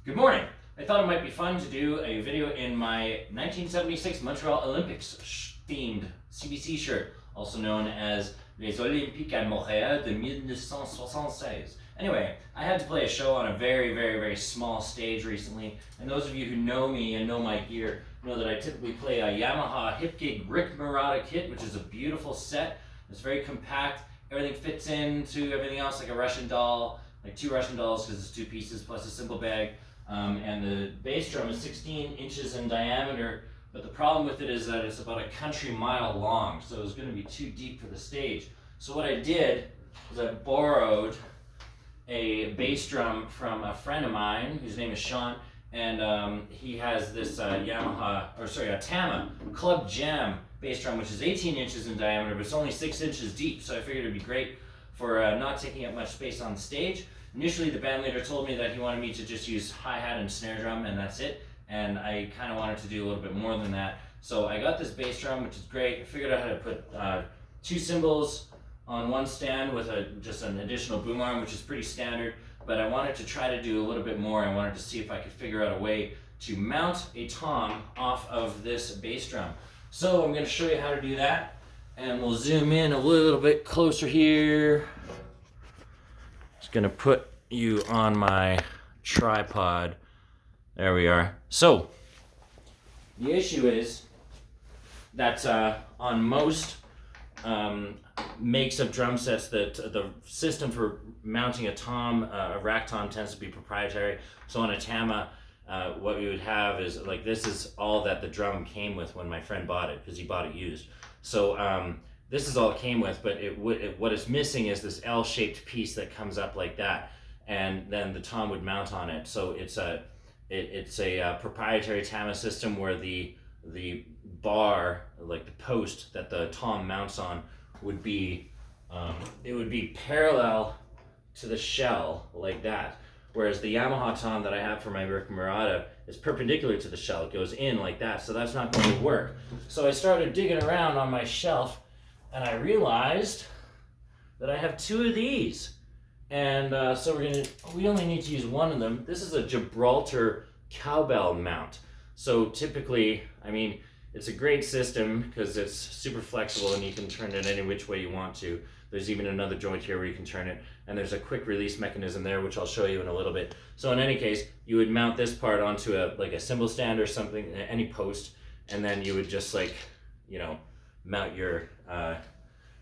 Good morning. I thought it might be fun to do a video in my 1976 Montreal Olympics themed CBC shirt, also known as Les Olympiques à Montréal de 1976. Anyway, I had to play a show on a very small stage recently, and those of you who know me and know my gear know that I typically play a Yamaha Hip Gig Rick Murata kit, which is a beautiful set. It's very compact. Everything fits into everything else like a Russian doll, like two Russian dolls because it's two pieces plus a simple bag. And the bass drum is 16 inches in diameter, but the problem with it is that it's about a country mile long, so it's going to be too deep for the stage. So what I did was I borrowed a bass drum from a friend of mine whose name is Sean, and he has this a Tama Club Jam bass drum, which is 18 inches in diameter, but it's only 6 inches deep, so I figured it'd be great for not taking up much space on stage. Initially, the band leader told me that he wanted me to just use hi-hat and snare drum and that's it, and I kind of wanted to do a little bit more than that. So I got this bass drum, which is great. I figured out how to put two cymbals on one stand with just an additional boom arm, which is pretty standard, but I wanted to try to do a little bit more. I wanted to see if I could figure out a way to mount a tom off of this bass drum. So I'm going to show you how to do that, and we'll zoom in a little bit closer here. Just going to put you on my tripod. There we are. So the issue is that on most makes of drum sets, that the system for mounting a tom, a rack tom, tends to be proprietary. So on a Tama, what we would have is like, this is all that the drum came with when my friend bought it, because he bought it used. So this is all it came with, but what is missing is this L-shaped piece that comes up like that, and then the tom would mount on it. So it's a proprietary Tama system where the bar, like the post that the tom mounts on, would be parallel to the shell like that. Whereas the Yamaha tom that I have for my Rick Murata is perpendicular to the shell. It goes in like that, so that's not going to work. So I started digging around on my shelf, and I realized that I have two of these. And so we only need to use one of them. This is a Gibraltar Cowbell mount. So typically, I mean, it's a great system because it's super flexible and you can turn it any which way you want to. There's even another joint here where you can turn it, and there's a quick release mechanism there, which I'll show you in a little bit. So in any case, you would mount this part onto a cymbal stand or something, any post, and then you would just mount your,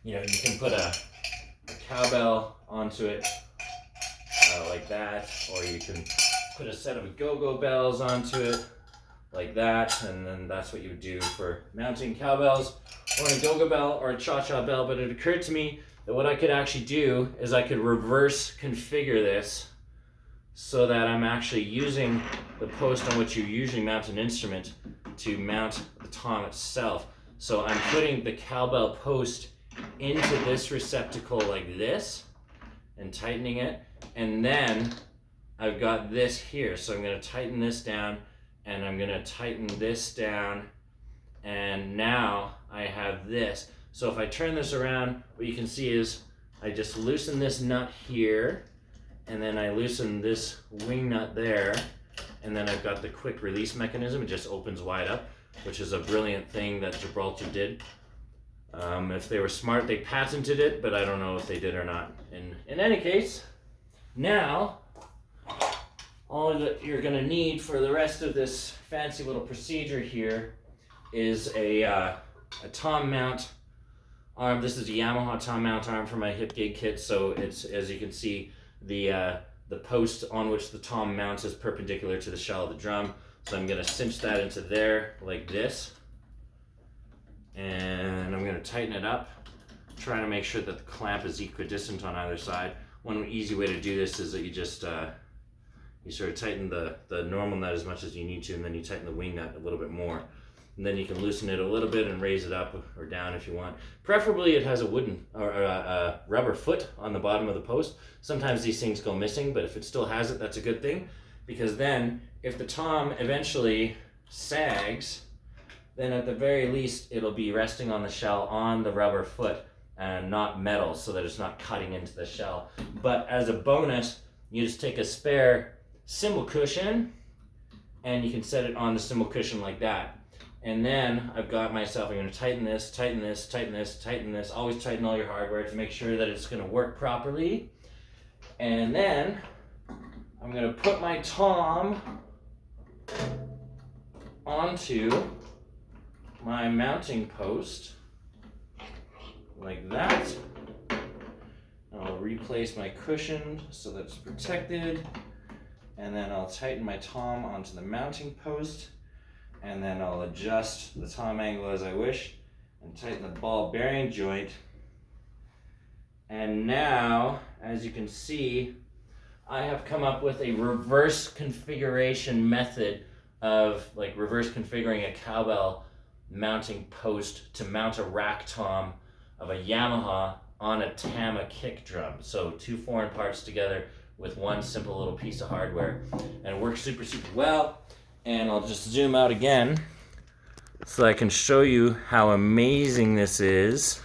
you can put a cowbell onto it like that, or you can put a set of go-go bells onto it like that, and then that's what you would do for mounting cowbells, or a go-go bell or a cha-cha bell. But it occurred to me that what I could actually do is I could reverse configure this so that I'm actually using the post on which you usually mount an instrument to mount the tom itself. So I'm putting the cowbell post into this receptacle like this and tightening it, and then I've got this here. So I'm going to tighten this down, and I'm going to tighten this down, and now I have this. So if I turn this around, what you can see is I just loosen this nut here, and then I loosen this wing nut there, and then I've got the quick release mechanism. It just opens wide up, which is a brilliant thing that Gibraltar did. If they were smart, they patented it, but I don't know if they did or not. In any case, now all that you're going to need for the rest of this fancy little procedure here is a tom mount arm. This is a Yamaha tom mount arm for my Hip Gig kit. So it's, as you can see, the post on which the tom mounts is perpendicular to the shell of the drum. So I'm going to cinch that into there like this, and I'm going to tighten it up, trying to make sure that the clamp is equidistant on either side. One easy way to do this is that you just you sort of tighten the normal nut as much as you need to, and then you tighten the wing nut a little bit more. And then you can loosen it a little bit and raise it up or down if you want. Preferably it has a wooden or a rubber foot on the bottom of the post. Sometimes these things go missing, but if it still has it, that's a good thing, because then if the tom eventually sags, then at the very least it'll be resting on the shell on the rubber foot and not metal, so that it's not cutting into the shell. But as a bonus, you just take a spare cymbal cushion, and you can set it on the cymbal cushion like that. And then I've got myself, I'm going to tighten this, tighten this, tighten this, tighten this. Always tighten all your hardware to make sure that it's going to work properly. And then I'm going to put my tom onto my mounting post like that. I'll replace my cushion so that it's protected, and then I'll tighten my tom onto the mounting post, and then I'll adjust the tom angle as I wish and tighten the ball bearing joint. And now, as you can see, I have come up with a reverse configuration method of like reverse configuring a cowbell mounting post to mount a rack tom of a Yamaha on a Tama kick drum. So 2 foreign parts together with one simple little piece of hardware. And it works super, super well. And I'll just zoom out again so I can show you how amazing this is.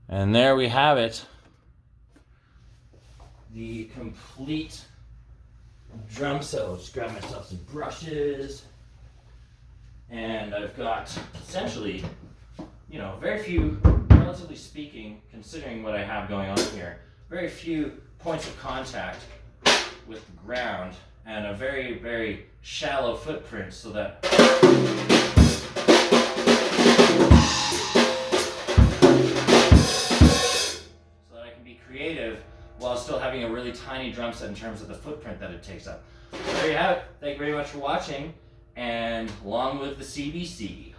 And there we have it. The complete drum set. I'll just grab myself some brushes. And I've got essentially, you know, very few, relatively speaking, considering what I have going on here, very few points of contact with the ground and a very, very shallow footprint so that I can be creative while still having a really tiny drum set in terms of the footprint that it takes up. So there you have it. Thank you very much for watching, and along with the CBC.